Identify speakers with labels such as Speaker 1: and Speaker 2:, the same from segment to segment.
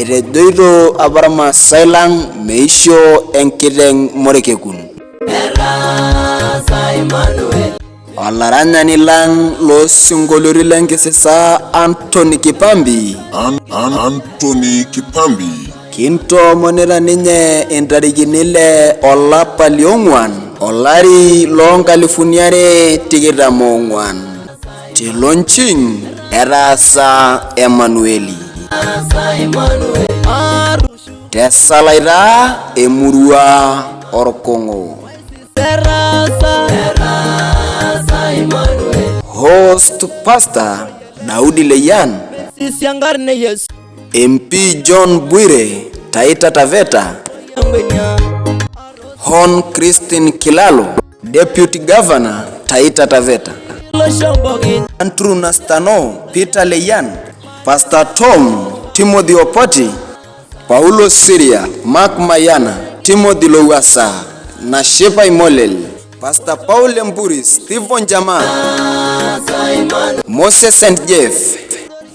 Speaker 1: etejoito abarama sailang meisho enkiteng morekekun.
Speaker 2: Etaasa Emmanueli.
Speaker 1: Olaranyani lang losingolioitin lenkisisa Antony Kipampi.
Speaker 3: Antony Kipampi.
Speaker 1: Kintoomonita ninye intarikini 6 olapa liong'uan olari loo2024 tilonching Etaasa Emmanueli. Tesalaita emurua Orkong'o. Host Pastor Daudi Leyan, MP John Bwire Taita Taveta, Hon Christine Kilalo, Deputy Governor Taita Taveta, Andrew Nastano Peter Leyan, Pastor Tom Timothy Opoti, Paulo Syria Mark Mayana, Timothy Lowassa na Shepa Imolel, Pastor Paul Mburi, Stephen Jamal, Moses St. Jeff,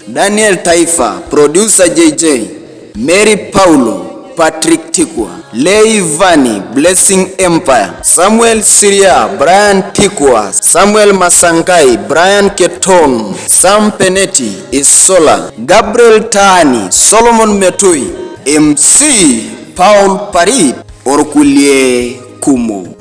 Speaker 1: Daniel Taifa, Producer JJ, Mary Paulo, Patrick Tikwa, Lei Vani, Blessing Empire, Samuel Syria, Brian Tikwa, Samuel Masangai, Brian Keton, Sam Penetti, Isola, Gabriel Tani, Solomon Metui, MC Paul Parit, Orkulie Kumo.